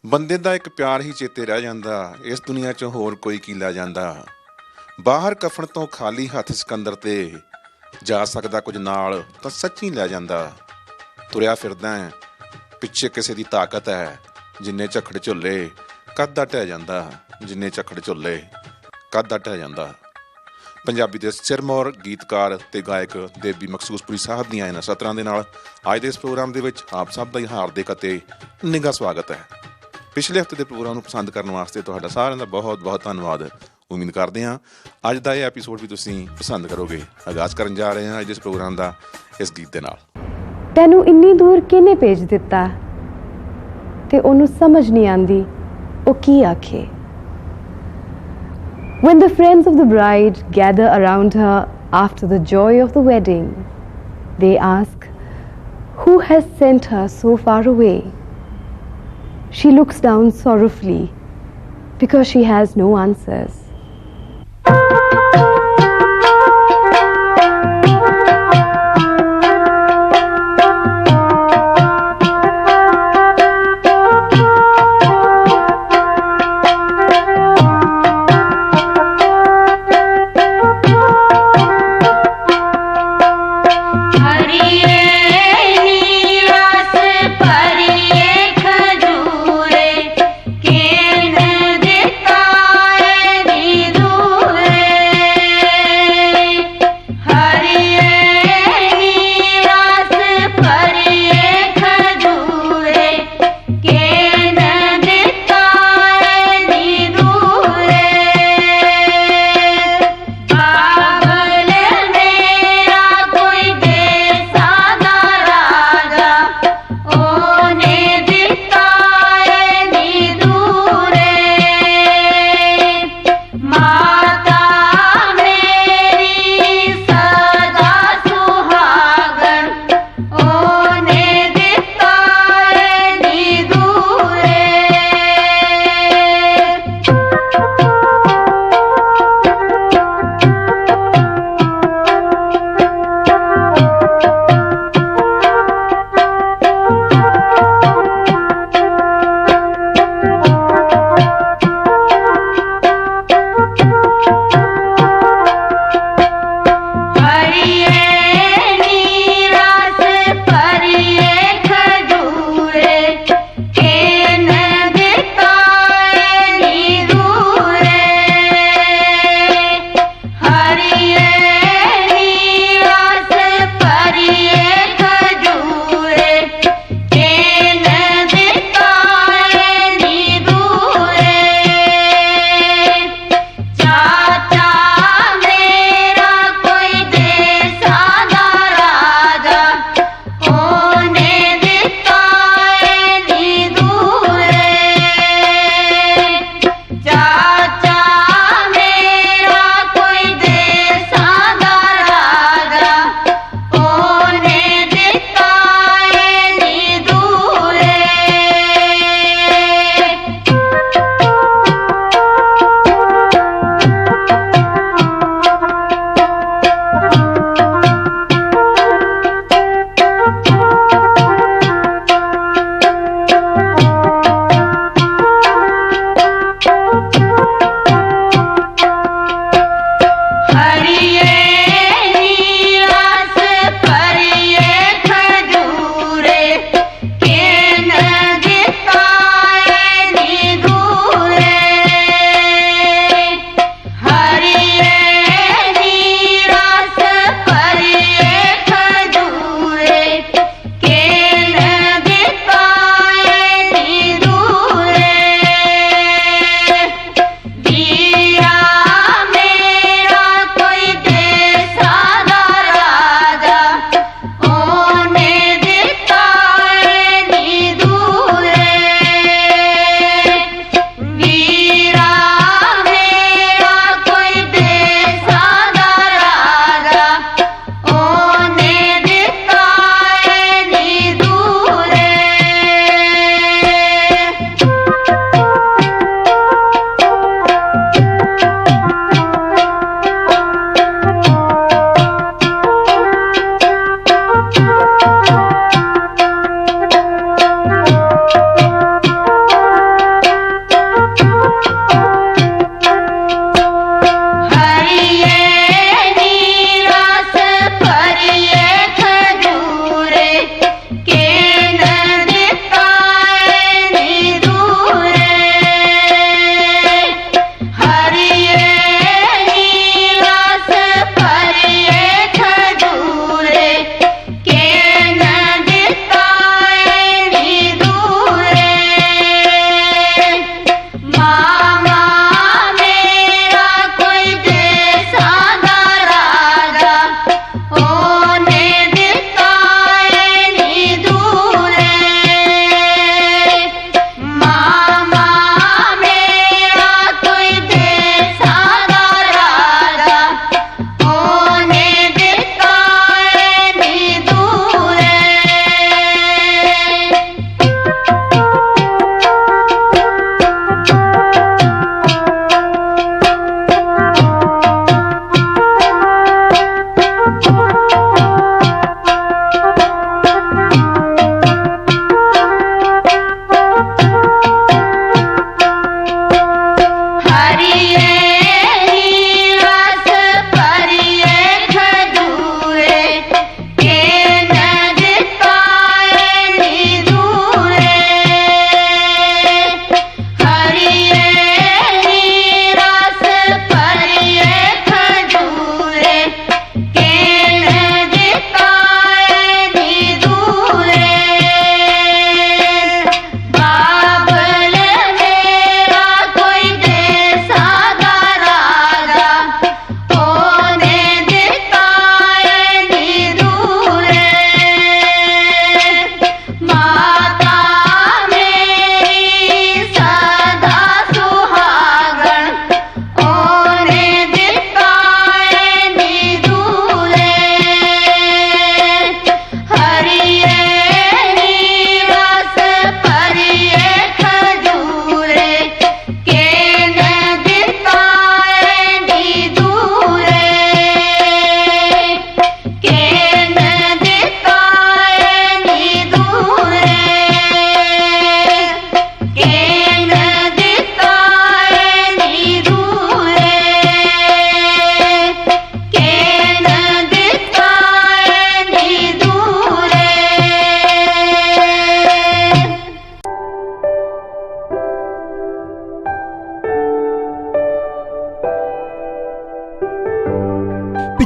ਬੰਦੇ ਦਾ ਇੱਕ ਪਿਆਰ ਹੀ ਚੇਤੇ ਰਹਿ ਜਾਂਦਾ, ਇਸ ਦੁਨੀਆ 'ਚ ਹੋਰ ਕੋਈ ਕੀ ਲੈ ਜਾਂਦਾ। ਬਾਹਰ ਕਫਨ ਤੋਂ ਖਾਲੀ ਹੱਥ ਸਿਕੰਦਰ ਤੇ ਜਾ ਸਕਦਾ ਕੁਝ ਨਾਲ ਤਾਂ ਸੱਚੀ ਲੈ ਜਾਂਦਾ। ਤੁਰਿਆ ਫਿਰਦਾ ਹੈ, ਪਿੱਛੇ ਕਿਸੇ ਦੀ ਤਾਕਤ ਹੈ, ਜਿੰਨੇ ਝੱਖੜ ਝੁੱਲੇ ਕੱਦ ਦਾ ਢਹਿ ਜਾਂਦਾ, ਜਿੰਨੇ ਝੱਖੜ ਝੁੱਲੇ ਕੱਦ ਦਾ ਢਹਿ ਜਾਂਦਾ। ਪੰਜਾਬੀ ਦੇ ਸਿਰਮੌਰ ਗੀਤਕਾਰ ਤੇ ਗਾਇਕ ਦੇਬੀ ਮਖਸੂਸਪੁਰੀ ਸਾਹਿਬ ਦੀਆਂ ਇਹਨਾਂ ਸਤਰਾਂ ਦੇ ਨਾਲ ਅੱਜ ਦੇ ਇਸ ਪ੍ਰੋਗਰਾਮ ਦੇ ਵਿੱਚ ਆਪ ਸਭ ਦਾ ਹੀ ਹਾਰਦਿਕ ਅਤੇ ਨਿੱਘਾ ਸਵਾਗਤ ਹੈ। ਪਿਛਲੇ ਹਫ਼ਤੇ ਦੇ ਪ੍ਰੋਗਰਾਮ ਨੂੰ ਪਸੰਦ ਕਰਨ ਵਾਸਤੇ ਤੁਹਾਡਾ ਸਾਰਿਆਂ ਦਾ ਬਹੁਤ ਬਹੁਤ ਧੰਨਵਾਦ। ਉਮੀਦ ਕਰਦੇ ਹਾਂ ਅੱਜ ਦਾ ਇਹ ਐਪੀਸੋਡ ਵੀ ਤੁਸੀਂ ਪਸੰਦ ਕਰੋਗੇ। ਆਗਾਜ਼ ਕਰਨ ਜਾ ਰਹੇ ਹਾਂ ਅੱਜ ਇਸ ਪ੍ਰੋਗਰਾਮ ਦਾ ਇਸ ਗੀਤ ਦੇ ਨਾਲ। ਤੈਨੂੰ ਇੰਨੀ ਦੂਰ ਕਿਹਨੇ ਭੇਜ ਦਿੱਤਾ ਤੇ ਉਹਨੂੰ ਸਮਝ ਨਹੀਂ ਆਂਦੀ ਉਹ ਕੀ ਆਖੇ। When the friends of the bride gather around her after the joy of the wedding, they ask, "Who has sent her so far away?" She looks down sorrowfully because she has no answers. नी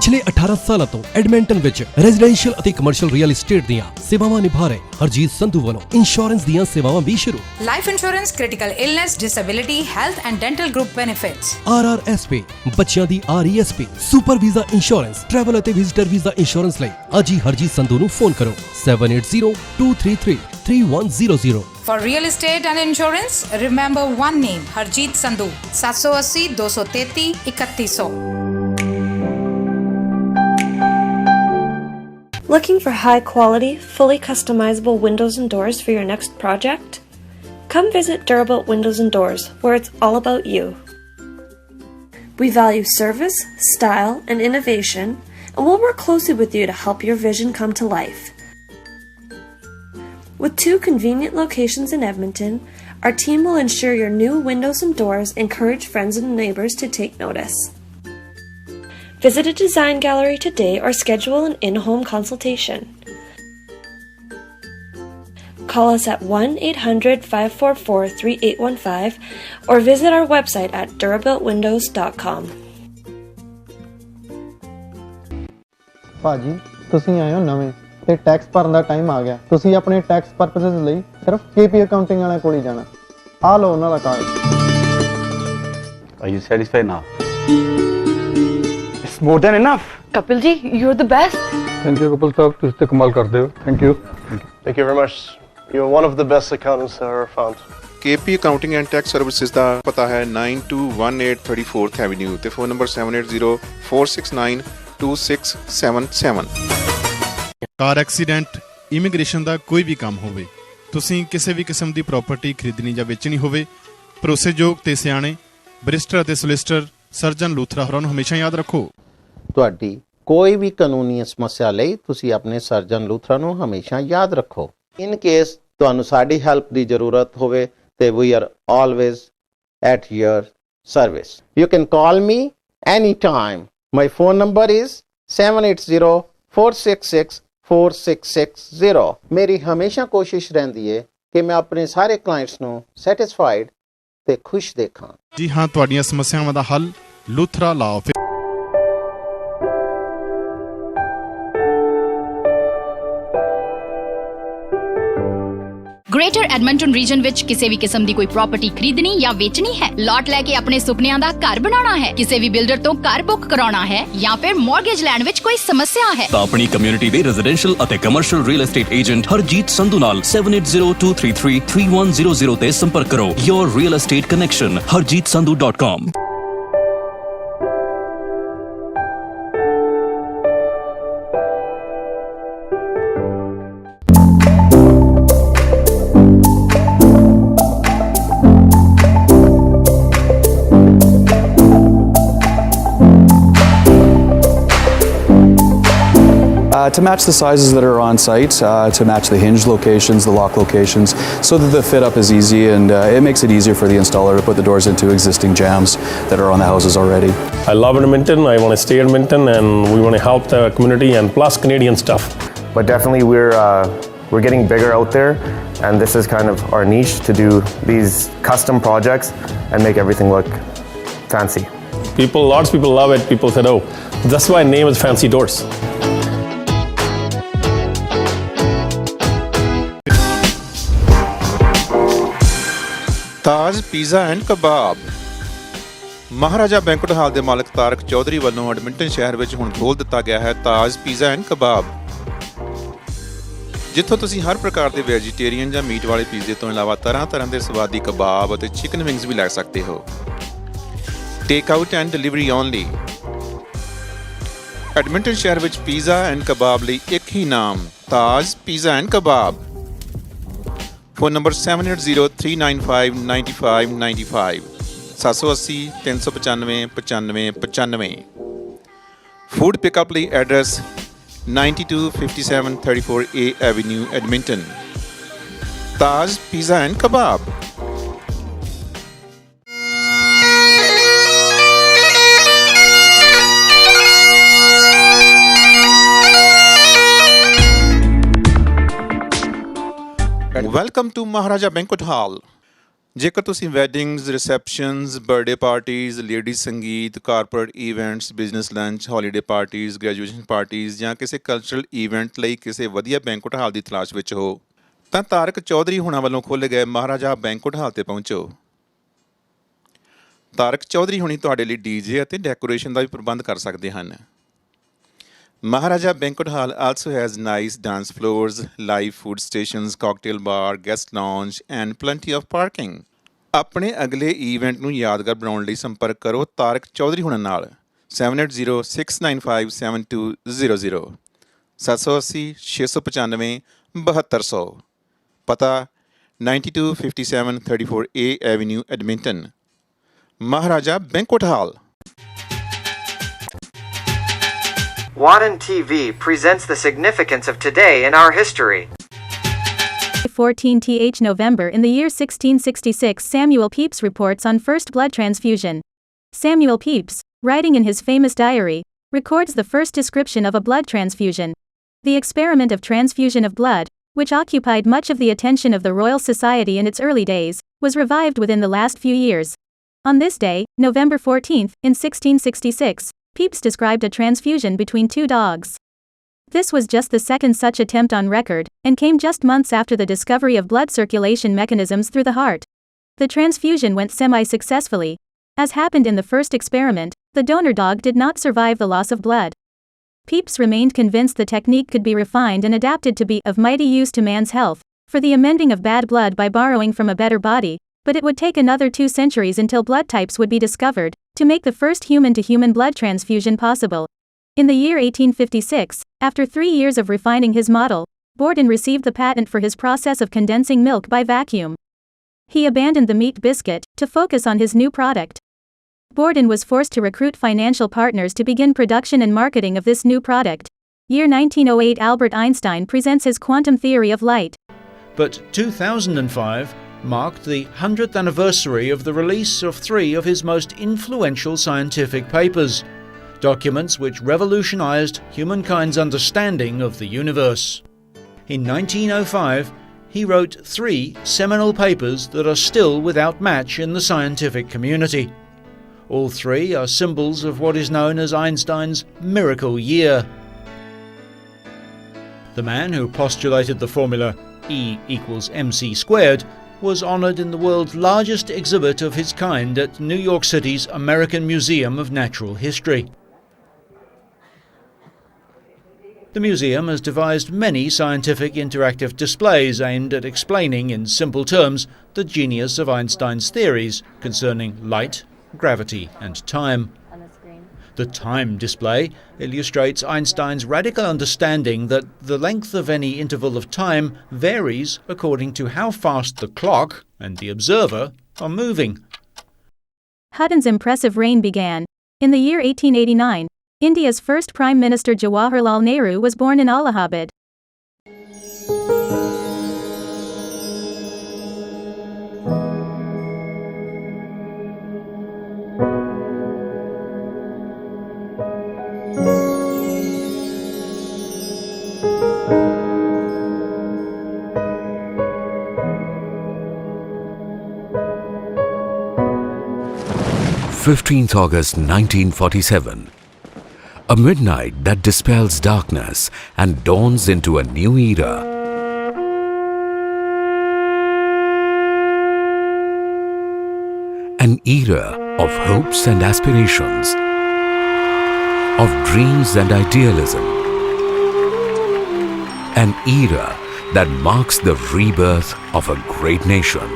ਪਿਛਲੇ 18 ਸਾਲਾਂ ਤੋਂ Edmonton ਵਿੱਚ residential ਅਤੇ commercial real estate ਦੀਆਂ ਸੇਵਾਵਾਂ ਨਿਭਾ ਰਹੇ ਹਰਜੀਤ ਸੰਧੂ ਵੱਲੋਂ ਇੰਸ਼ੋਰੈਂਸ ਦੀਆਂ ਸੇਵਾਵਾਂ ਵੀ ਸ਼ੁਰੂ। Life insurance, critical illness, disability, health and dental group benefits. RRSP ਬੱਚਿਆਂ ਦੀ RESP, super visa insurance, travel ਅਤੇ ਵਿਜ਼ਟਰ ਵੀਜ਼ਾ ਇੰਸ਼ੋਰੈਂਸ ਲਈ ਅੱਜ ਹੀ ਹਰਜੀਤ ਸੰਧੂ ਨੂੰ ਫੋਨ ਕਰੋ 7802333100। For real estate and insurance, remember one name, Harjeet Sandhu, 780 233 3100. Looking for high-quality, fully customizable windows and doors for your next project? Come visit Durabuilt Windows and Doors, where it's all about you. We value service, style, and innovation, and we'll work closely with you to help your vision come to life. With 2 convenient locations in Edmonton, our team will ensure your new windows and doors encourage friends and neighbors to take notice. Visit a design gallery today or schedule an in-home consultation. Call us at 1-800-544-3815 or visit our website at durabuiltwindows.com. ਭਾਜੀ ਤੁਸੀਂ ਆਏ ਹੋ ਨਵੇਂ ਤੇ tax ਭਰਨ ਦਾ time ਆ ਗਿਆ। ਤੁਸੀਂ ਆਪਣੇ ਟੈਕਸ ਪਰਪਸਸ ਲਈ ਸਿਰਫ KP ਅਕਾਊਂਟਿੰਗ ਵਾਲਿਆਂ ਕੋਲ ਹੀ ਜਾਣਾ। ਆ ਲਓ ਉਹਨਾਂ ਦਾ card. Are you satisfied now? It's more than enough. Kapil ji, you're the best. Thank you couple ਸਾਹਿਬ, ਤੁਸੀਂ ਤੇ ਕਮਾਲ ਕਰਦੇ ਹੋ। Thank you. Thank you very much. You're one of the best accountants I ever found. KP Accounting and Tax Services ਦਾ ਪਤਾ ਹੈ 9218 34th Avenue ਤੇ phone number 7804692677। Car accident, immigration ਦਾ ਕੋਈ ਵੀ ਕੰਮ ਹੋਵੇ, ਤੁਸੀਂ ਕਿਸੇ ਵੀ ਕਿਸਮ ਦੀ ਪ੍ਰਾਪਰਟੀ ਖਰੀਦਣੀ ਜਾਂ ਵੇਚਣੀ ਹੋਵੇ, ਭਰੋਸੇਯੋਗ ਤੇ ਸਿਆਣੇ ਬੈਰਿਸਟਰ ਅਤੇ ਸੋਲਿਸਿਟਰ ਸਰਜਨ ਲੂਥਰਾ ਹੋਰਾਂ ਨੂੰ ਹਮੇਸ਼ਾ ਯਾਦ ਰੱਖੋ। ਤੁਹਾਡੀ ਕੋਈ ਵੀ ਕਾਨੂੰਨੀ ਸਮੱਸਿਆ ਲਈ ਤੁਸੀਂ ਆਪਣੇ ਸਰਜਨ ਲੂਥਰਾ ਨੂੰ ਹਮੇਸ਼ਾ ਯਾਦ ਰੱਖੋ। ਇਨ ਕੇਸ ਤੁਹਾਨੂੰ ਸਾਡੀ ਹੈਲਪ ਦੀ ਜ਼ਰੂਰਤ ਹੋਵੇ ਤੇ we are always at your service. You can call me any time. My phone number is 7804664660। ਮੇਰੀ ਹਮੇਸ਼ਾ ਕੋਸ਼ਿਸ਼ ਰਹਿੰਦੀ ਹੈ ਕਿ ਮੈਂ ਆਪਣੇ ਸਾਰੇ ਕਲਾਇੰਟਸ ਨੂੰ ਸੈਟੀਸਫਾਈਡ ਤੇ ਖੁਸ਼ ਦੇਖਾਂ। ਜੀ ਹਾਂ, ਤੁਹਾਡੀਆਂ ਸਮੱਸਿਆਵਾਂ ਦਾ ਹੱਲ ਲੂਥਰਾ ਲਾਓ। ਗ੍ਰੇਟਰ ਐਡਮੰਟਨ ਰੀਜਨ ਵਿੱਚ ਕਿਸੇ ਵੀ ਕਿਸਮ ਦੀ ਕੋਈ ਪ੍ਰਾਪਰਟੀ ਖਰੀਦਣੀ ਜਾਂ ਵੇਚਣੀ ਹੈ, ਲਾਟ ਲੈ ਕੇ ਆਪਣੇ ਸੁਪਨਿਆਂ ਦਾ ਘਰ ਬਣਾਉਣਾ ਹੈ, ਕਿਸੇ ਵੀ ਬਿਲਡਰ ਤੋਂ ਘਰ ਬੁੱਕ ਕਰਾਉਣਾ ਹੈ ਜਾਂ ਫਿਰ ਮਾਰਗੇਜ ਲੈਣ ਵਿੱਚ ਕੋਈ ਸਮੱਸਿਆ ਹੈ ਤਾਂ ਆਪਣੀ ਕਮਿਊਨਿਟੀ ਦੇ ਰੈਜ਼ੀਡੈਂਸ਼ੀਅਲ ਅਤੇ commercial real estate agent Harjeet Sandhu ਨਾਲ 7802333100 ਤੇ ਸੰਪਰਕ ਕਰੋ। Your real estate connection, harjeetsandhu.com। To match the sizes that are on site, to match the hinge locations, the lock locations, so that the fit up is easy and it makes it easier for the installer to put the doors into existing jambs that are on the houses already. I love Edmonton, I want to stay in Edmonton, and we want to help the community and plus Canadian stuff. But definitely we're getting bigger out there, and this is kind of our niche to do these custom projects and make everything look fancy. Lots of people love it. People said, oh, that's why name is Fancy Doors. Taj pizza and kebab. Maharaja banquet hall ਦੇ ਮਾਲਕ ਤਾਰਕ ਚੌਧਰੀ ਵੱਲੋਂ Edmonton ਸ਼ਹਿਰ ਵਿੱਚ ਹੁਣ ਖੋਲ੍ਹ ਦਿੱਤਾ ਗਿਆ ਹੈ ਤਾਜ ਪੀਜ਼ਾ ਐਂਡ ਕਬਾਬ, ਜਿੱਥੋਂ ਤੁਸੀਂ ਹਰ ਪ੍ਰਕਾਰ ਦੇ ਵੈਜੀਟੇਰੀਅਨ ਜਾਂ ਮੀਟ ਵਾਲੇ ਪੀਜ਼ੇ ਤੋਂ ਇਲਾਵਾ ਤਰ੍ਹਾਂ ਦੇ ਸਵਾਦੀ ਕਬਾਬ ਅਤੇ ਚਿਕਨ ਵਿੰਗਸ ਵੀ ਲੈ ਸਕਦੇ ਹੋ। Take out and delivery only. Edmonton ਸ਼ਹਿਰ ਵਿੱਚ ਪੀਜ਼ਾ ਐਂਡ ਕਬਾਬ ਲਈ ਇੱਕ ਹੀ ਨਾਮ, ਤਾਜ ਪੀਜ਼ਾ ਐਂਡ ਕਬਾਬ। Phone number 7803959595 780 395 9595। ਫੂਡ ਪਿਕਅਪ ਲਈ address 9257 34A Avenue, Edmonton। Taj pizza and ਕਬਾਬ। Welcome to Maharaja Banquet Hall. ਜੇਕਰ ਤੁਸੀਂ weddings, receptions, birthday parties, lady sangeet, corporate events, business lunch, holiday parties, graduation parties ਜਾਂ ਕਿਸੇ ਕਲਚਰਲ ਇਵੈਂਟ ਲਈ ਕਿਸੇ ਵਧੀਆ ਬੈਂਕੁਏਟ ਹਾਲ ਦੀ ਤਲਾਸ਼ ਵਿੱਚ ਹੋ ਤਾਂ ਤਾਰਕ ਚੌਧਰੀ ਹੁਣਾਂ ਵੱਲੋਂ ਖੋਲ੍ਹੇ ਗਏ ਮਹਾਰਾਜਾ ਬੈਂਕੁਏਟ ਹਾਲ ਤੇ ਪਹੁੰਚੋ। ਤਾਰਕ ਚੌਧਰੀ ਹੁਣੀ ਤੁਹਾਡੇ ਲਈ ਡੀਜੇ ਅਤੇ ਡੈਕੋਰੇਸ਼ਨ ਦਾ ਵੀ ਪ੍ਰਬੰਧ ਕਰ ਸਕਦੇ ਹਨ। Maharaja Banquet Hall also has nice dance floors, live food stations, cocktail bar, guest lounge and plenty of parking. ਆਪਣੇ ਅਗਲੇ ਈਵੈਂਟ ਨੂੰ ਯਾਦਗਾਰ ਬਣਾਉਣ ਲਈ ਸੰਪਰਕ ਕਰੋ ਤਾਰਕ ਚੌਧਰੀ ਹੁਣਾਂ ਨਾਲ 7806957200 780 695 7200 ਪਤਾ 9257 34A Avenue, Edmonton. Maharaja Banquet Hall. Wadden TV presents the significance of today in our history. 14th November in the year 1666, Samuel Pepys reports on first blood transfusion. Samuel Pepys, writing in his famous diary, records the first description of a blood transfusion. The experiment of transfusion of blood, which occupied much of the attention of the Royal Society in its early days, was revived within the last few years. On this day, November 14th, in 1666, Pepys described a transfusion between two dogs. This was just the second such attempt on record, and came just months after the discovery of blood circulation mechanisms through the heart. The transfusion went semi-successfully. As happened in the first experiment, the donor dog did not survive the loss of blood. Pepys remained convinced the technique could be refined and adapted to be of mighty use to man's health, for the amending of bad blood by borrowing from a better body, but it would take another 2 centuries until blood types would be discovered, to make the first human-to-human blood transfusion possible. In the year 1856, after 3 years of refining his model, Borden received the patent for his process of condensing milk by vacuum. He abandoned the meat biscuit, to focus on his new product. Borden was forced to recruit financial partners to begin production and marketing of this new product. Year 1908, Albert Einstein presents his quantum theory of light. But 2005 marked the 100th anniversary of the release of 3 of his most influential scientific papers, documents which revolutionized humankind's understanding of the universe. In 1905, he wrote 3 seminal papers that are still without match in the scientific community. All 3 are symbols of what is known as Einstein's miracle year. The man who postulated the formula E equals mc squared was honoured in the world's largest exhibit of his kind at New York City's American Museum of Natural History. The museum has devised many scientific interactive displays aimed at explaining in simple terms the genius of Einstein's theories concerning light, gravity and time. The time display illustrates Einstein's radical understanding that the length of any interval of time varies according to how fast the clock and the observer are moving. Hutton's impressive reign began. In the year 1889, India's first Prime Minister Jawaharlal Nehru was born in Allahabad. August 1947. A midnight that dispels darkness and dawns into a new era. An era of hopes and aspirations, of dreams and idealism. An era that marks the rebirth of a great nation.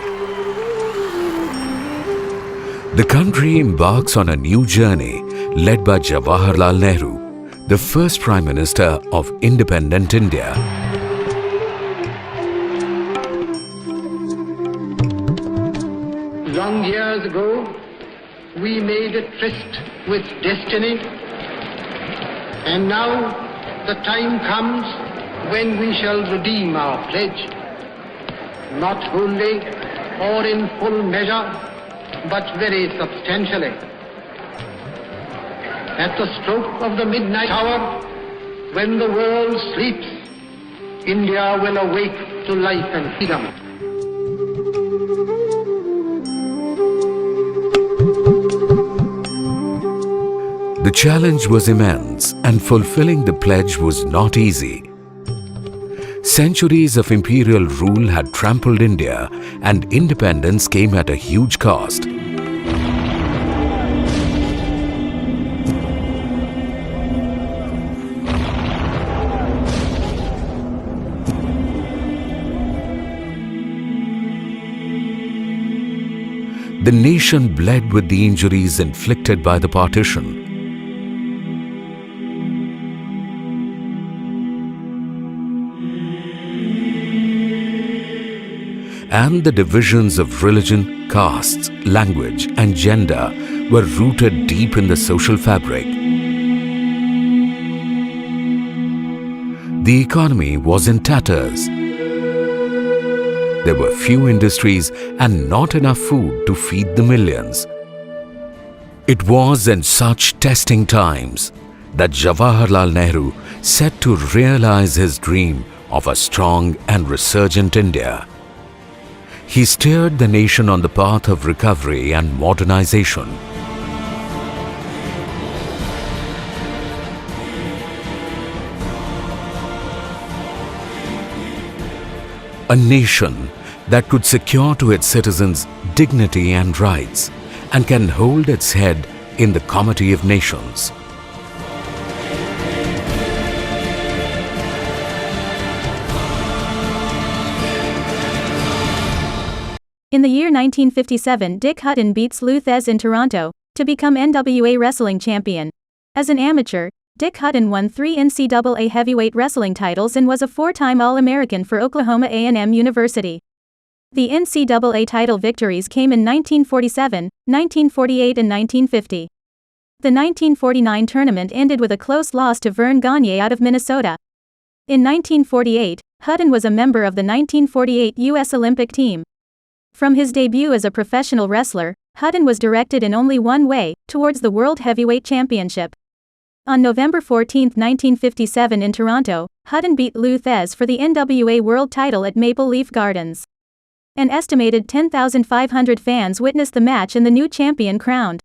The country embarks on a new journey led by Jawaharlal Nehru, the first Prime Minister of independent India. Long years ago, we made a tryst with destiny, and now the time comes when we shall redeem our pledge, not wholly or in full measure, but very substantially. At the stroke of the midnight hour, when the world sleeps, India will awake to life and freedom. The challenge was immense, and fulfilling the pledge was not easy. Centuries of imperial rule had trampled India, and independence came at a huge cost. The nation bled with the injuries inflicted by the partition. And the divisions of religion, castes, language, and gender were rooted deep in the social fabric. The economy was in tatters. There were few industries and not enough food to feed the millions. It was in such testing times that Jawaharlal Nehru set to realize his dream of a strong and resurgent India. He steered the nation on the path of recovery and modernization. A nation that could secure to its citizens dignity and rights and can hold its head in the comity of nations. In the year 1957, Dick Hutton beats Lou Thesz in Toronto to become NWA Wrestling Champion. As an amateur, Dick Hutton won 3 NCAA heavyweight wrestling titles and was a 4-time All-American for Oklahoma A&M University. The NCAA title victories came in 1947, 1948 and 1950. The 1949 tournament ended with a close loss to Vern Gagne out of Minnesota. In 1948, Hutton was a member of the 1948 U.S. Olympic team. From his debut as a professional wrestler, Hutton was directed in only one way, towards the World Heavyweight Championship. On November 14, 1957 in Toronto, Hutton beat Lou Thesz for the NWA World title at Maple Leaf Gardens. An estimated 10,500 fans witnessed the match and the new champion crowned.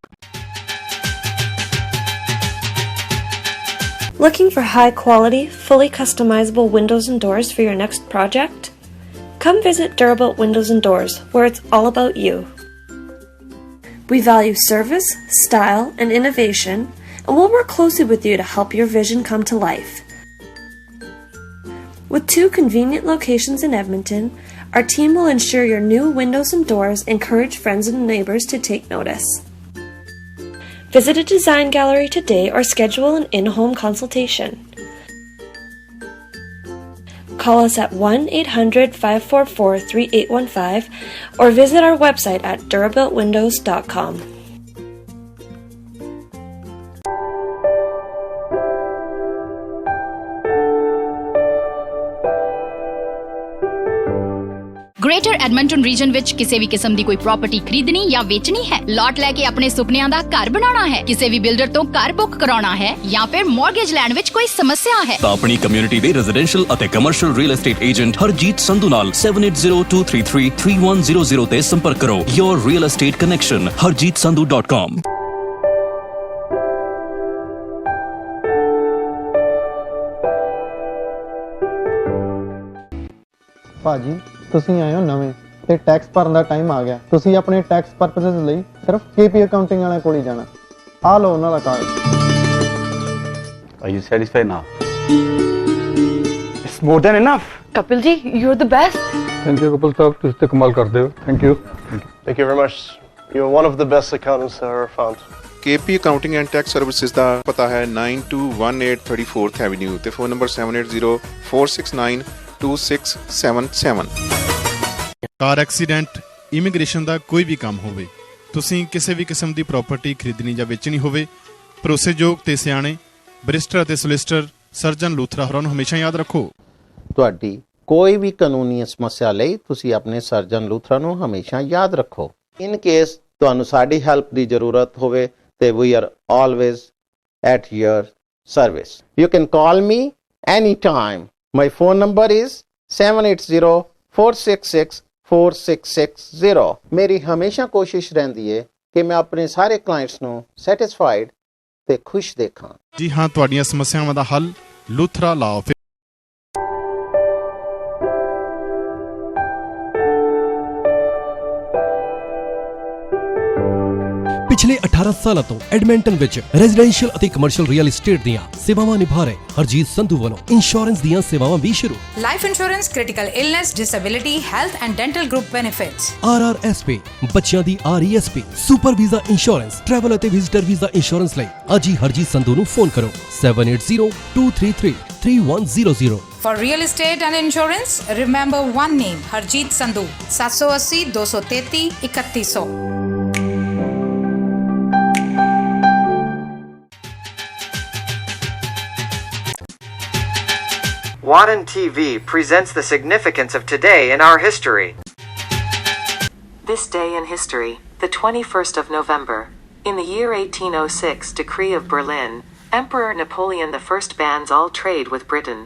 Looking for high-quality, fully customizable windows and doors for your next project? Come visit Durabuilt Windows and Doors, where it's all about you. We value service, style, and innovation, and we'll work closely with you to help your vision come to life. With 2 convenient locations in Edmonton, our team will ensure your new windows and doors encourage friends and neighbors to take notice. Visit a design gallery today or schedule an in-home consultation. Call us at 1-800-544-3815 or visit our website at durabuiltwindows.com. Greater Edmonton region ਵਿੱਚ ਕਿਸੇ ਵੀ ਕਿਸਮ ਦੀ ਕੋਈ property ਖਰੀਦਣੀ ਜਾਂ ਵੇਚਣੀ ਹੈ, ਲਾਟ ਲੈ ਕੇ ਆਪਣੇ ਸੁਪਨਿਆਂ ਦਾ ਘਰ ਬਣਾਉਣਾ ਹੈ, ਕਿਸੇ ਵੀ ਬਿਲਡਰ ਤੋਂ ਘਰ ਬੁੱਕ ਕਰਾਉਣਾ ਹੈ ਜਾਂ ਫਿਰ ਮਾਰਗੇਜ ਲੈਣ ਵਿੱਚ ਕੋਈ ਸਮੱਸਿਆ ਹੈ ਤਾਂ ਆਪਣੀ ਕਮਿਊਨਿਟੀ ਦੇ ਰੈਜ਼ੀਡੈਂਸ਼ੀਅਲ ਅਤੇ commercial real estate agent Harjeet Sandhu ਨਾਲ 7802333100 ਤੇ ਸੰਪਰਕ ਕਰੋ। Your real estate connection harjeetsandhu.com। ਭਾਜੀ ਤੁਸੀਂ ਆਏ ਹੋ ਨਵੇਂ ਤੇ ਟੈਕਸ ਭਰਨ ਦਾ ਟਾਈਮ ਆ ਗਿਆ। ਤੁਸੀਂ ਆਪਣੇ ਟੈਕਸ ਪਰਪਸਸ ਲਈ ਸਿਰਫ KP ਅਕਾਊਂਟਿੰਗ ਵਾਲਿਆਂ ਕੋਲ ਹੀ ਜਾਣਾ। ਆ ਲਓ ਉਹਨਾਂ ਦਾ card. Are you satisfied now? It's more than enough. Kapil ji, you're the best. Thank you, Kapil sahab. ਤੁਸੀਂ ਤੇ ਕਮਾਲ ਕਰਦੇ ਹੋ। Thank you. Thank you very much. You're one of the best accountants I ever found. KP Accounting and Tax Services ਦਾ ਪਤਾ ਹੈ 9218 34th Avenue ਤੇ phone number 7804692677। Car accident, immigration ਦਾ ਕੋਈ ਵੀ ਕੰਮ ਹੋਵੇ, ਤੁਸੀਂ ਕਿਸੇ ਵੀ ਕਿਸਮ ਦੀ ਪ੍ਰਾਪਰਟੀ ਖਰੀਦਣੀ ਜਾਂ ਵੇਚਣੀ ਹੋਵੇ, ਭਰੋਸੇਯੋਗ ਤੇ ਸਿਆਣੇ ਬਰਿਸਟਰ ਅਤੇ ਸੋਲਿਸਿਟਰ ਸਰਜਨ ਲੂਥਰਾ ਹੋਰਾਂ ਨੂੰ ਹਮੇਸ਼ਾ ਯਾਦ ਰੱਖੋ। ਤੁਹਾਡੀ ਕੋਈ ਵੀ ਕਾਨੂੰਨੀ ਸਮੱਸਿਆ ਲਈ ਤੁਸੀਂ ਆਪਣੇ ਸਰਜਨ ਲੂਥਰਾ ਨੂੰ ਹਮੇਸ਼ਾ ਯਾਦ ਰੱਖੋ। ਇਨ ਕੇਸ ਤੁਹਾਨੂੰ ਸਾਡੀ ਹੈਲਪ ਦੀ ਜ਼ਰੂਰਤ ਹੋਵੇ ਤੇ we are always at your service. You can call me any time. My phone number is 7804664660। ਮੇਰੀ ਹਮੇਸ਼ਾ ਕੋਸ਼ਿਸ਼ ਰਹਿੰਦੀ ਹੈ ਕਿ ਮੈਂ ਆਪਣੇ ਸਾਰੇ ਕਲਾਇੰਟਸ ਨੂੰ ਸੈਟੀਸਫਾਈਡ ਤੇ ਖੁਸ਼ ਦੇਖਾਂ। ਜੀ ਹਾਂ, ਤੁਹਾਡੀਆਂ ਸਮੱਸਿਆਵਾਂ ਦਾ ਹੱਲ ਲੂਥਰਾ ਲਾ ਆਫਿਸ। ਪਿਛਲੇ 18 ਸਾਲਾਂ ਤੋਂ ਐਡਮਿੰਟਨ ਵਿੱਚ ਰੈਜ਼ੀਡੈਂਸ਼ੀਅਲ ਅਤੇ ਕਮਰਸ਼ੀਅਲ ਰੀਅਲ ਏਸਟੇਟ ਦੀਆਂ ਸੇਵਾਵਾਂ ਨਿਭਾ ਰਹੇ ਹਰਜੀਤ ਸੰਧੂ ਵੱਲੋਂ ਇੰਸ਼ੋਰੈਂਸ ਦੀਆਂ ਸੇਵਾਵਾਂ ਵੀ ਸ਼ੁਰੂ। Life insurance, critical illness, disability, health and dental group benefits, RRSP, ਬੱਚਿਆਂ ਦੀ RESP, super visa insurance, travel ਅਤੇ ਵਿਜ਼ਿਟਰ ਵੀਜ਼ਾ ਇੰਸ਼ੋਰੈਂਸ ਲਈ ਅੱਜ ਹੀ ਹਰਜੀਤ ਸੰਧੂ ਨੂੰ ਫੋਨ ਕਰੋ 7802333100। For real estate and insurance, remember one name, Harjeet Sandhu, 780 233 3100. Wadden TV presents the significance of today in our history. This day in history, the 21st of November. In the year 1806, Decree of Berlin, Emperor Napoleon I bans all trade with Britain.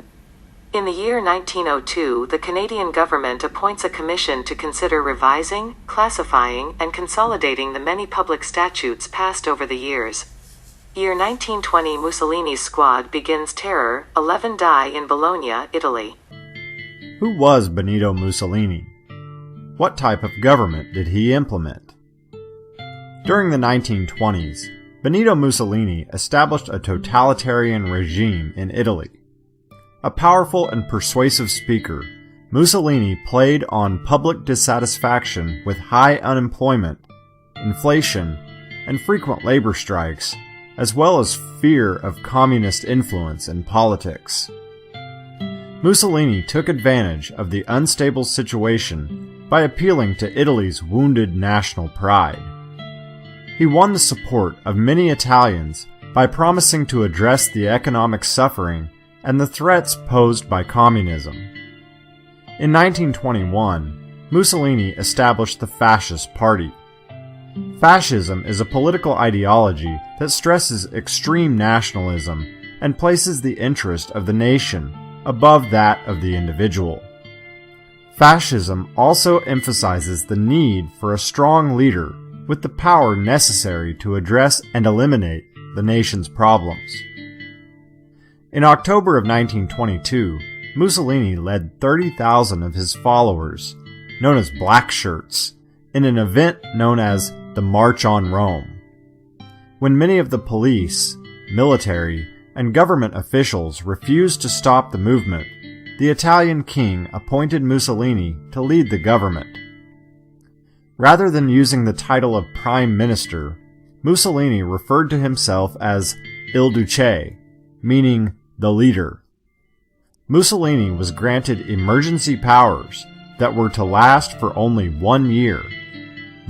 In the year 1902, the Canadian government appoints a commission to consider revising, classifying, and consolidating the many public statutes passed over the years. Year 1920, Mussolini's squad begins terror, 11 die in Bologna, Italy. Who was Benito Mussolini? What type of government did he implement? During the 1920s, Benito Mussolini established a totalitarian regime in Italy. A powerful and persuasive speaker, Mussolini played on public dissatisfaction with high unemployment, inflation, and frequent labor strikes, as well as fear of communist influence in politics. Mussolini took advantage of the unstable situation by appealing to Italy's wounded national pride. He won the support of many Italians by promising to address the economic suffering and the threats posed by communism. In 1921, Mussolini established the Fascist Party. Fascism is a political ideology that stresses extreme nationalism and places the interest of the nation above that of the individual. Fascism also emphasizes the need for a strong leader with the power necessary to address and eliminate the nation's problems. In October of 1922, Mussolini led 30,000 of his followers, known as Black Shirts, in an event known as the March on Rome. When many of the police, military, and government officials refused to stop the movement, the Italian king appointed Mussolini to lead the government. Rather than using the title of Prime Minister, Mussolini referred to himself as Il Duce, meaning the leader. Mussolini was granted emergency powers that were to last for only 1 year.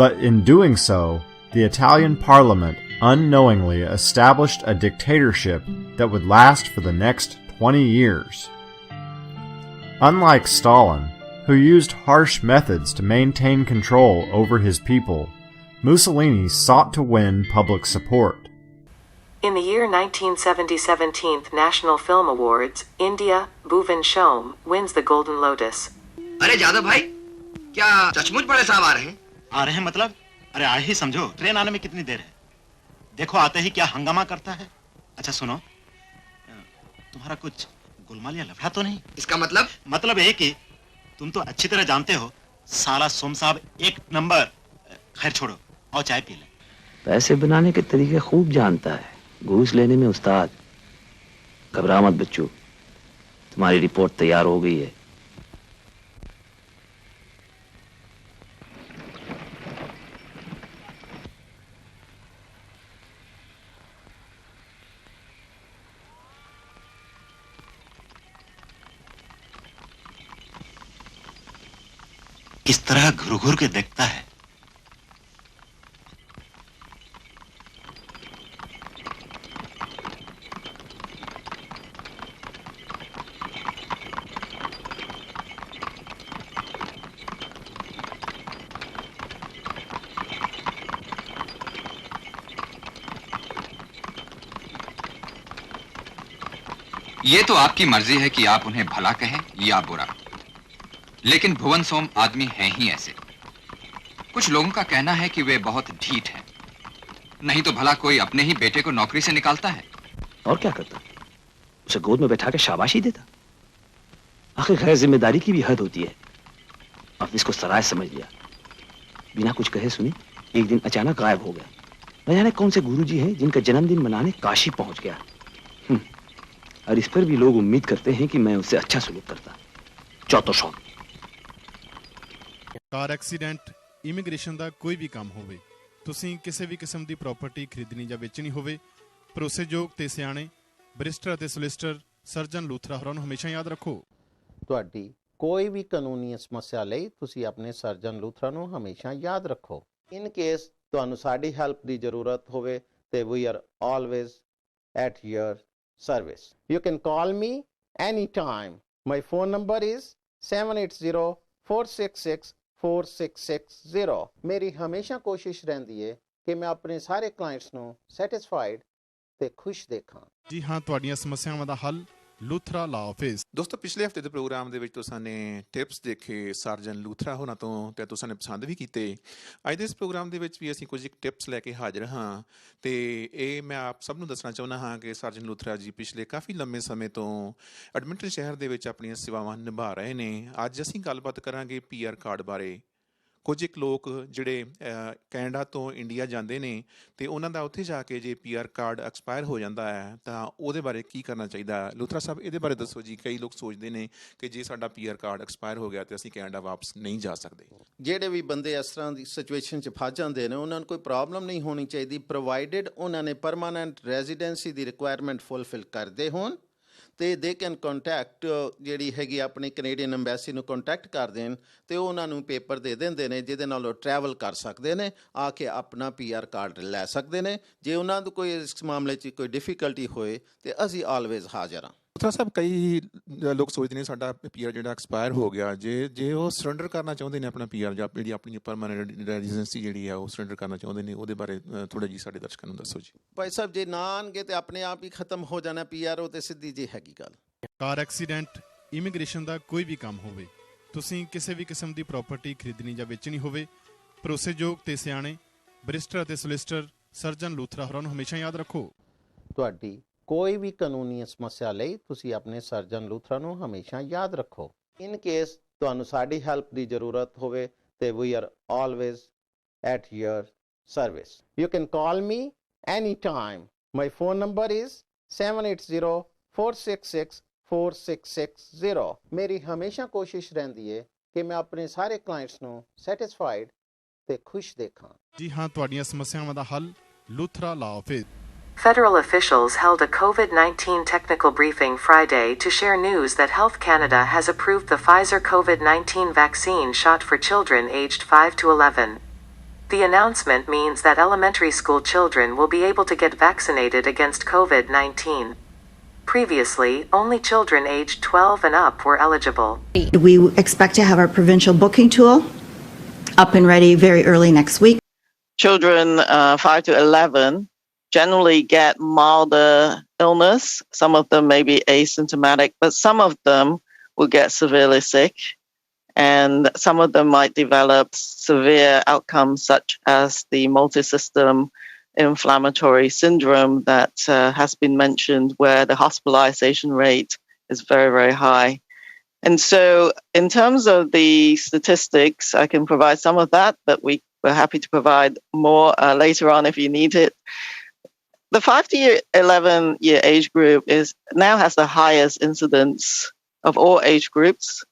But in doing so, the Italian parliament unknowingly established a dictatorship that would last for the next 20 years. Unlike Stalin, who used harsh methods to maintain control over his people, Mussolini sought to win public support. In the year 1970 17th National Film Awards, India, Bhuvan Shom wins the Golden Lotus. अरे जादव भाई, क्या सचमुच बड़े साहब आ रहे हैं? आ रहे हैं मतलब? अरे आ ही समझो, ट्रेन आने में कितनी देर है? देखो आते ही क्या हंगामा करता है। अच्छा सुनो, तुम्हारा कुछ गुलमाल या लफड़ा तो नहीं? इसका मतलब? मतलब है कि तुम तो अच्छी तरह जानते हो, साला सोम साहब एक नंबर। खैर छोड़ो, आओ चाय पी ले। पैसे बनाने के तरीके खूब जानता है, घूस लेने में उस्ताद। घबरा मत बच्चों, तुम्हारी रिपोर्ट तैयार हो गई है। इस तरह घुर घुर के देखता है। ये तो आपकी मर्जी है कि आप उन्हें भला कहें या बुरा, लेकिन भुवन सोम आदमी हैं ही ऐसे। कुछ लोगों का कहना है कि वे बहुत ढीठ हैं, नहीं तो भला कोई अपने ही बेटे को नौकरी से निकालता है? और क्या करता? उसे गोद में बैठा के शाबाशी देता। आखिर गैर जिम्मेदारी की भी हद होती है। अब इसको सराय समझ लिया, बिना कुछ कहे सुनी एक दिन अचानक गायब हो गया। न जाने कौन से गुरुजी हैं जिनका जन्मदिन मनाने काशी पहुंच गया। और इस पर भी लोग उम्मीद करते हैं कि मैं उससे अच्छा सलूक करता। चौथो शौक। ਕਾਰ ਐਕਸੀਡੈਂਟ, ਇਮੀਗ੍ਰੇਸ਼ਨ ਦਾ ਕੋਈ ਵੀ ਕੰਮ ਹੋਵੇ, ਤੁਸੀਂ ਕਿਸੇ ਵੀ ਕਿਸਮ ਦੀ ਪ੍ਰਾਪਰਟੀ ਖਰੀਦਣੀ ਜਾਂ ਵੇਚਣੀ ਹੋਵੇ, ਭਰੋਸੇਯੋਗ ਤੇ ਸਿਆਣੇ ਬਰਿਸਟਰ ਅਤੇ ਸੋਲਿਸਿਟਰ ਸਰਜਨ ਲੂਥਰਾ ਹੋਰਾਂ ਨੂੰ ਹਮੇਸ਼ਾ ਯਾਦ ਰੱਖੋ। ਤੁਹਾਡੀ ਕੋਈ ਵੀ ਕਾਨੂੰਨੀ ਸਮੱਸਿਆ ਲਈ ਤੁਸੀਂ ਆਪਣੇ ਸਰਜਨ ਲੂਥਰਾ ਨੂੰ ਹਮੇਸ਼ਾ ਯਾਦ ਰੱਖੋ। ਇਨ ਕੇਸ ਤੁਹਾਨੂੰ ਸਾਡੀ ਹੈਲਪ ਦੀ ਜ਼ਰੂਰਤ ਹੋਵੇ ਤੇ we are always at your service. You can call me any time. My phone number is 7804664660। ਮੇਰੀ ਹਮੇਸ਼ਾ ਕੋਸ਼ਿਸ਼ ਰਹਿੰਦੀ ਹੈ ਕਿ ਮੈਂ ਆਪਣੇ ਸਾਰੇ ਕਲਾਇੰਟਸ ਨੂੰ ਸੈਟੀਸਫਾਈਡ ਤੇ ਖੁਸ਼ ਦੇਖਾਂ। ਜੀ ਹਾਂ, ਤੁਹਾਡੀਆਂ ਸਮੱਸਿਆਵਾਂ ਦਾ ਹੱਲ ਲੂਥਰਾ ਲਾ ਆਫਿਸ। ਦੋਸਤੋ, ਪਿਛਲੇ ਹਫਤੇ ਦੇ ਪ੍ਰੋਗਰਾਮ ਦੇ ਵਿੱਚ ਤੁਸਾਂ ਨੇ ਟਿਪਸ ਦੇਖੇ ਸਰਜਨ ਲੂਥਰਾ ਹੋਰਾਂ ਤੋਂ ਤੇ ਤੁਸਾਂ ਨੇ ਪਸੰਦ ਵੀ ਕੀਤੇ। ਅੱਜ ਦੇ ਇਸ ਪ੍ਰੋਗਰਾਮ ਦੇ ਵਿੱਚ ਵੀ ਅਸੀਂ ਕੁਝ ਟਿਪਸ ਲੈ ਕੇ ਹਾਜ਼ਰ ਹਾਂ ਤੇ ਇਹ ਮੈਂ ਆਪ ਸਭ ਨੂੰ ਦੱਸਣਾ ਚਾਹੁੰਦਾ ਹਾਂ ਕਿ ਸਰਜਨ ਲੂਥਰਾ ਜੀ ਪਿਛਲੇ ਕਾਫੀ ਲੰਮੇ ਸਮੇਂ ਤੋਂ ਐਡਮਿੰਟਨ ਸ਼ਹਿਰ ਦੇ ਵਿੱਚ ਆਪਣੀਆਂ ਸੇਵਾਵਾਂ ਨਿਭਾ ਰਹੇ ਨੇ। ਅੱਜ ਅਸੀਂ ਗੱਲਬਾਤ ਕਰਾਂਗੇ PR ਕਾਰਡ ਬਾਰੇ। ਕੁਝ ਇੱਕ ਲੋਕ ਜਿਹੜੇ ਕੈਨੇਡਾ ਤੋਂ ਇੰਡੀਆ ਜਾਂਦੇ ਨੇ ਅਤੇ ਉਹਨਾਂ ਦਾ ਉੱਥੇ ਜਾ ਕੇ ਜੇ PR ਕਾਰਡ ਐਕਸਪਾਇਰ ਹੋ ਜਾਂਦਾ ਹੈ ਤਾਂ ਉਹਦੇ ਬਾਰੇ ਕੀ ਕਰਨਾ ਚਾਹੀਦਾ। ਲੂਥਰਾ ਸਾਹਿਬ, ਇਹਦੇ ਬਾਰੇ ਦੱਸੋ ਜੀ। ਕਈ ਲੋਕ ਸੋਚਦੇ ਨੇ ਕਿ ਜੇ ਸਾਡਾ PR ਕਾਰਡ ਐਕਸਪਾਇਰ ਹੋ ਗਿਆ ਤਾਂ ਅਸੀਂ ਕੈਨੇਡਾ ਵਾਪਸ ਨਹੀਂ ਜਾ ਸਕਦੇ। ਜਿਹੜੇ ਵੀ ਬੰਦੇ ਇਸ ਤਰ੍ਹਾਂ ਦੀ ਸਿਚੁਏਸ਼ਨ 'ਚ ਫਸ ਜਾਂਦੇ ਨੇ ਉਹਨਾਂ ਨੂੰ ਕੋਈ ਪ੍ਰੋਬਲਮ ਨਹੀਂ ਹੋਣੀ ਚਾਹੀਦੀ, ਪ੍ਰੋਵਾਈਡਡ ਉਹਨਾਂ ਨੇ ਪਰਮਾਨੈਂਟ ਰੈਜ਼ੀਡੈਂਸੀ ਦੀ ਰਿਕੁਆਇਰਮੈਂਟ ਫੁੱਲਫਿਲ ਕਰਦੇ ਹੋਣ ਅਤੇ ਦੇ ਕੈਨ ਕੰਟੈਕਟ ਜਿਹੜੀ ਹੈਗੀ ਆਪਣੀ ਕੈਨੇਡੀਅਨ ਅੰਬੈਸੀ ਨੂੰ ਕੰਟੈਕਟ ਕਰ ਦੇਣ ਅਤੇ ਉਹ ਉਹਨਾਂ ਨੂੰ ਪੇਪਰ ਦੇ ਦਿੰਦੇ ਨੇ ਜਿਹਦੇ ਨਾਲ ਉਹ ਟਰੈਵਲ ਕਰ ਸਕਦੇ ਨੇ, ਆ ਕੇ ਆਪਣਾ PR ਕਾਰਡ ਲੈ ਸਕਦੇ ਨੇ। ਜੇ ਉਹਨਾਂ ਨੂੰ ਕੋਈ ਇਸ ਮਾਮਲੇ 'ਚ ਕੋਈ ਡਿਫੀਕਲਟੀ ਹੋਏ ਤਾਂ ਅਸੀਂ ਆਲਵੇਜ਼ ਹਾਜ਼ਰ ਹਾਂ। ਲੂਥਰਾ ਸਾਹਿਬ, ਕਈ ਲੋਕ ਸੋਚਦੇ ਨੇ ਸਾਡਾ PR ਜਿਹੜਾ ਐਕਸਪਾਇਰ ਹੋ ਗਿਆ, ਜੇ ਉਹ ਸਰੈਂਡਰ ਕਰਨਾ ਚਾਹੁੰਦੇ ਨੇ ਆਪਣਾ PR ਜਾਂ ਜਿਹੜੀ ਆਪਣੀ ਪਰਮਾਨੈਂਟ ਰੈਜ਼ੀਡੈਂਸੀ ਜਿਹੜੀ ਆ ਉਹ ਸਰੈਂਡਰ ਕਰਨਾ ਚਾਹੁੰਦੇ ਨੇ, ਉਹਦੇ ਬਾਰੇ ਥੋੜ੍ਹਾ ਜੀ ਸਾਡੇ ਦਰਸ਼ਕਾਂ ਨੂੰ ਦੱਸੋ ਜੀ। ਭਾਈ ਸਾਹਿਬ, ਜੇ ਨਾ ਆਉਣਗੇ ਤਾਂ ਆਪਣੇ ਆਪ ਹੀ ਖਤਮ ਹੋ ਜਾਣਾ PR, ਉਹ ਤਾਂ ਸਿੱਧੀ ਜੀ ਹੈਗੀ ਗੱਲ। ਕਾਰ ਐਕਸੀਡੈਂਟ, ਇਮੀਗ੍ਰੇਸ਼ਨ ਦਾ ਕੋਈ ਵੀ ਕੰਮ ਹੋਵੇ, ਤੁਸੀਂ ਕਿਸੇ ਵੀ ਕਿਸਮ ਦੀ ਪ੍ਰਾਪਰਟੀ ਖਰੀਦਣੀ ਜਾਂ ਵੇਚਣੀ ਹੋਵੇ, ਭਰੋਸੇਯੋਗ ਤੇ ਸਿਆਣੇ ਬਰਿਸਟਰ ਅਤੇ ਸੋਲਿਸਿਟਰ ਸਰਜਨ ਲੂਥਰਾ ਹੋਰਾਂ ਨੂੰ ਹਮੇਸ਼ਾ ਯਾਦ ਰੱਖੋ। ਤੁਹਾਡੀ ਕੋਈ ਵੀ ਕਾਨੂੰਨੀ ਸਮੱਸਿਆ ਲਈ ਤੁਸੀਂ ਆਪਣੇ ਸਰਜਨ ਲੂਥਰਾ ਨੂੰ ਹਮੇਸ਼ਾ ਯਾਦ ਰੱਖੋ। ਇਨ ਕੇਸ ਤੁਹਾਨੂੰ ਸਾਡੀ ਹੈਲਪ ਦੀ ਜ਼ਰੂਰਤ ਹੋਵੇ ਤੇ we are always at your service. You can call me any time. My phone number is 7804664660। ਮੇਰੀ ਹਮੇਸ਼ਾ ਕੋਸ਼ਿਸ਼ ਰਹਿੰਦੀ ਹੈ ਕਿ ਮੈਂ ਆਪਣੇ ਸਾਰੇ ਕਲਾਇੰਟਸ ਨੂੰ ਸੈਟੀਸਫਾਈਡ ਤੇ ਖੁਸ਼ ਦੇਖਾਂ। ਜੀ ਹਾਂ, ਤੁਹਾਡੀਆਂ ਸਮੱਸਿਆਵਾਂ ਦਾ ਹੱਲ ਲੂਥਰਾ ਲਾ office. Federal officials held a COVID-19 technical briefing Friday to share news that Health Canada has approved the Pfizer COVID-19 vaccine shot for children aged 5 to 11. The announcement means that elementary school children will be able to get vaccinated against COVID-19. Previously, only children aged 12 and up were eligible. We expect to have our provincial booking tool up and ready very early next week. Children 5 to 11 generally get milder illness. Some of them may be asymptomatic, but some of them will get severely sick, and some of them might develop severe outcomes such as the multisystem inflammatory syndrome that has been mentioned, where the hospitalization rate is very, very high. And so in terms of the statistics, I can provide some of that, but we're happy to provide more later on if you need it. The 5 to 11 year age group now has the highest incidence of all age groups,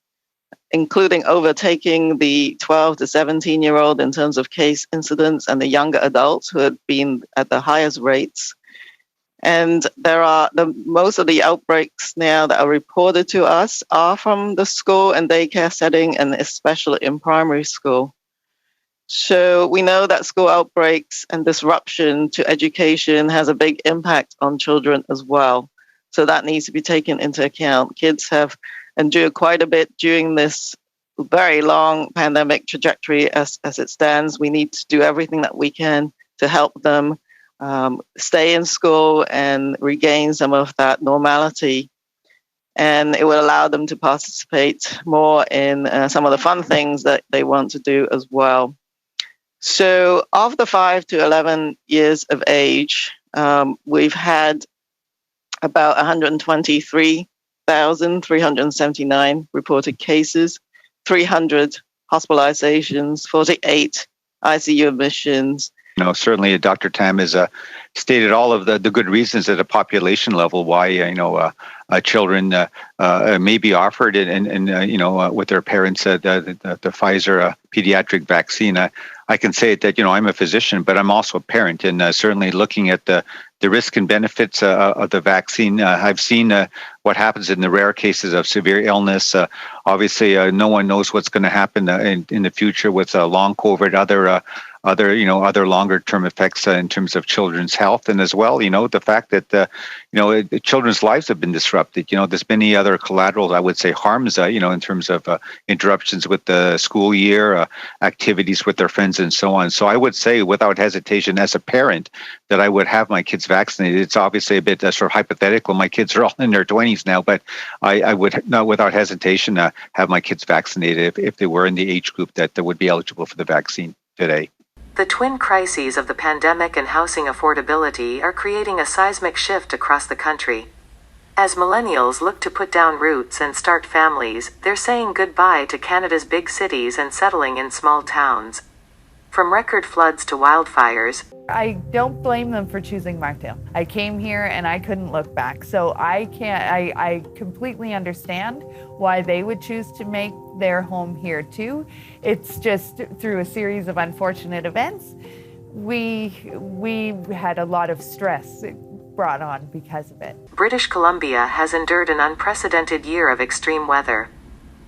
including overtaking the 12 to 17-year-old in terms of case incidence and the younger adults who had been at the highest rates. And most of the outbreaks now that are reported to us are from the school and daycare setting, and especially in primary school. So we know that school outbreaks and disruption to education has a big impact on children as well. So that needs to be taken into account. Kids have endured quite a bit during this very long pandemic trajectory as it stands. We need to do everything that we can to help them stay in school and regain some of that normality. And it will allow them to participate more in some of the fun things that they want to do as well. So of the 5 to 11 years of age, we've had about 123,379 reported cases, 300 hospitalizations, 48 ICU admissions. Certainly Dr. Tam has stated all of the good reasons at a population level why, children may be offered and with their parents the Pfizer pediatric vaccine. I can say that, I'm a physician, but I'm also a parent, and certainly looking at the risk and benefits of the vaccine. I've seen what happens in the rare cases of severe illness. Obviously, no one knows what's going to happen in the future with long COVID, other longer term effects in terms of children's health, and as well, the fact that children's lives have been disrupted. There's many other collateral, I would say, harms. In terms of interruptions with the school year, activities with their friends, and so on. So I would say, without hesitation, as a parent, that I would have my kids vaccinated. It's obviously a bit sort of hypothetical. My kids are all in their 20s now, but I would not, without hesitation, have my kids vaccinated if they were in the age group that would be eligible for the vaccine today. The twin crises of the pandemic and housing affordability are creating a seismic shift across the country. As millennials look to put down roots and start families, they're saying goodbye to Canada's big cities and settling in small towns. From record floods to wildfires, I don't blame them for choosing Markdale. I came here and I couldn't look back. So I completely understand why they would choose to make their home here too. It's just through a series of unfortunate events, we had a lot of stress brought on because of it. British Columbia has endured an unprecedented year of extreme weather.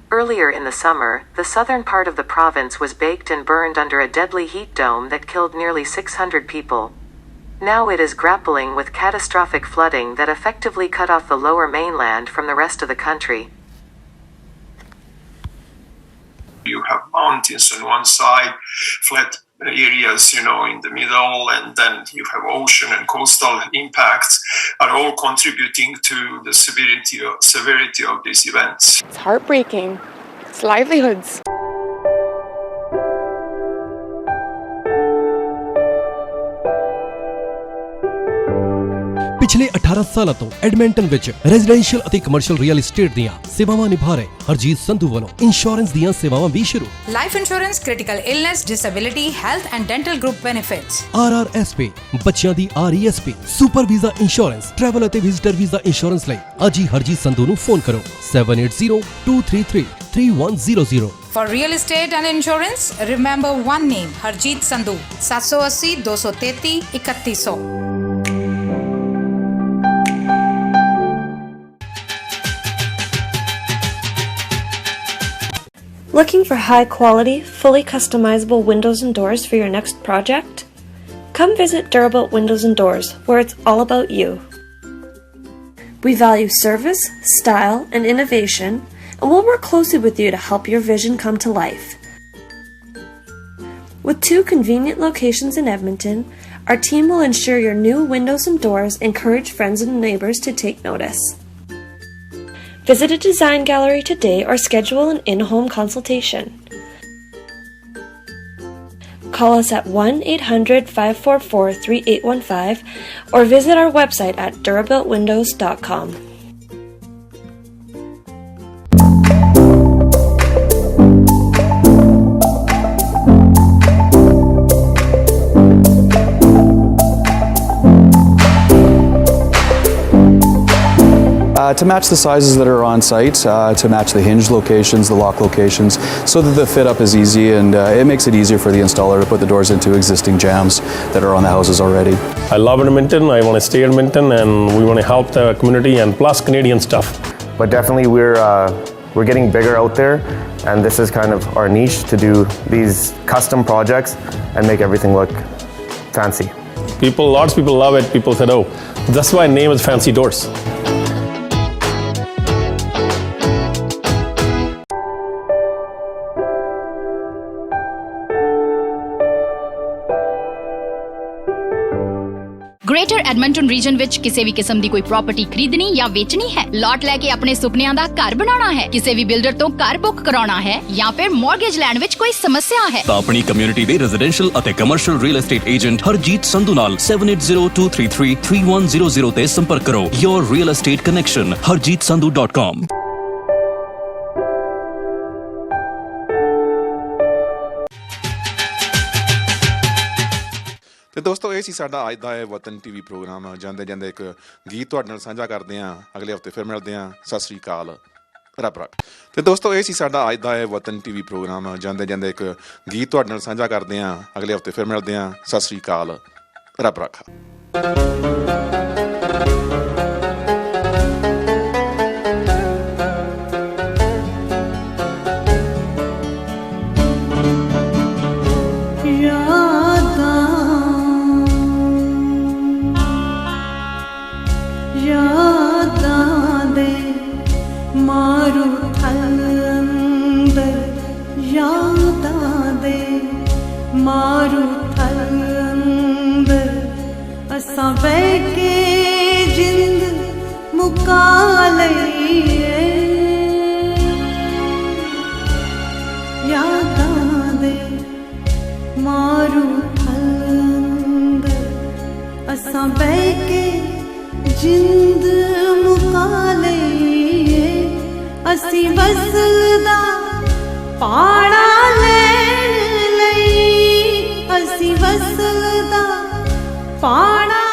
Earlier in the summer, the southern part of the province was baked and burned under a deadly heat dome that killed nearly 600 people. Now it is grappling with catastrophic flooding that effectively cut off the lower mainland from the rest of the country. You have mountains on one side, flat areas, in the middle, and then you have ocean and coastal impacts are all contributing to the severity of these events. It's heartbreaking. It's livelihoods. ਪਿਛਲੇ 18 ਸਾਲਾਂ ਤੋਂ Edmonton ਵਿੱਚ residential ਅਤੇ commercial real estate ਦੀਆਂ ਸੇਵਾਵਾਂ ਨਿਭਾ ਰਹੇ ਹਰਜੀਤ ਸੰਧੂ ਵੱਲੋਂ ਇੰਸ਼ੋਰੈਂਸ ਦੀਆਂ ਸੇਵਾਵਾਂ ਵੀ ਸ਼ੁਰੂ। Life insurance, critical illness, disability, health and dental group benefits, RRSP, ਬੱਚਿਆਂ ਦੀ RESP, super visa insurance, travel ਅਤੇ ਵਿਜ਼ਿਟਰ ਵੀਜ਼ਾ ਇੰਸ਼ੋਰੈਂਸ ਲਈ ਅੱਜ ਹੀ ਹਰਜੀਤ ਸੰਧੂ ਨੂੰ ਫੋਨ ਕਰੋ 7802333100। For real estate and insurance, remember one name, Harjeet Sandhu, 780 233 3100. Looking for high-quality, fully customizable windows and doors for your next project? Come visit Durabuilt Windows and Doors, where it's all about you. We value service, style, and innovation, and we'll work closely with you to help your vision come to life. With 2 convenient locations in Edmonton, our team will ensure your new windows and doors encourage friends and neighbors to take notice. Visit a design gallery today or schedule an in-home consultation. Call us at 1-800-544-3815 or visit our website at durabuiltwindows.com. To match the sizes that are on site, to match the hinge locations, the lock locations, so that the fit up is easy, and it makes it easier for the installer to put the doors into existing jambs that are on the houses already. I love Edmonton, I want to stay in Edmonton, and we want to help the community and plus Canadian stuff. But definitely we're getting bigger out there, and this is kind of our niche to do these custom projects and make everything look fancy. Lots of people love it. People said, oh, that's why the name is Fancy Doors. Greater Edmonton region ਵਿੱਚ ਕਿਸੇ ਵੀ ਕਿਸਮ ਦੀ ਕੋਈ property ਖਰੀਦਣੀ ਜਾਂ ਵੇਚਣੀ ਹੈ, ਲਾਟ ਲੈ ਕੇ ਆਪਣੇ ਸੁਪਨਿਆਂ ਦਾ ਘਰ ਬਣਾਉਣਾ ਹੈ, ਕਿਸੇ ਵੀ ਬਿਲਡਰ ਤੋਂ ਘਰ ਬੁੱਕ ਕਰਾਉਣਾ ਹੈ ਜਾਂ ਫਿਰ ਮਾਰਗੇਜ ਲੈਣ ਵਿੱਚ ਕੋਈ ਸਮੱਸਿਆ ਹੈ ਤਾਂ ਆਪਣੀ ਕਮਿਊਨਿਟੀ ਦੇ ਰੈਜ਼ੀਡੈਂਸ਼ੀਅਲ ਅਤੇ commercial real estate agent Harjeet Sandhu ਨਾਲ 7802333100 ਤੇ ਸੰਪਰਕ ਕਰੋ। Your real estate connection harjeetsandhu.com। ਤੇ ਦੋਸਤੋ ਇਹ ਸੀ ਸਾਡਾ ਅੱਜ ਦਾ ਇਹ ਵਤਨ ਟੀਵੀ ਪ੍ਰੋਗਰਾਮ। ਜਾਂਦੇ ਜਾਂਦੇ ਇੱਕ ਗੀਤ ਤੁਹਾਡੇ ਨਾਲ ਸਾਂਝਾ ਕਰਦੇ ਹਾਂ। ਅਗਲੇ ਹਫਤੇ ਫਿਰ ਮਿਲਦੇ ਹਾਂ। ਸਤਿ ਸ੍ਰੀ ਅਕਾਲ, ਰੱਬ ਰੱਖ। ਤੇ ਦੋਸਤੋ ਇਹ ਸੀ ਸਾਡਾ ਅੱਜ ਦਾ ਇਹ ਵਤਨ ਟੀਵੀ ਪ੍ਰੋਗਰਾਮ। ਜਾਂਦੇ ਜਾਂਦੇ ਇੱਕ ਗੀਤ ਤੁਹਾਡੇ ਨਾਲ ਸਾਂਝਾ ਕਰਦੇ ਹਾਂ। ਅਗਲੇ ਹਫਤੇ ਫਿਰ ਮਿਲਦੇ ਹਾਂ। ਸਤਿ ਸ੍ਰੀ ਅਕਾਲ, ਰੱਬ ਰੱਖ। असां बह के जिंद मुका लईए यादां दे मारू थल असां बह के जिंद मुका लईए असी वसल दा पाड़ा लैण लई असी वसल दा पाड़ा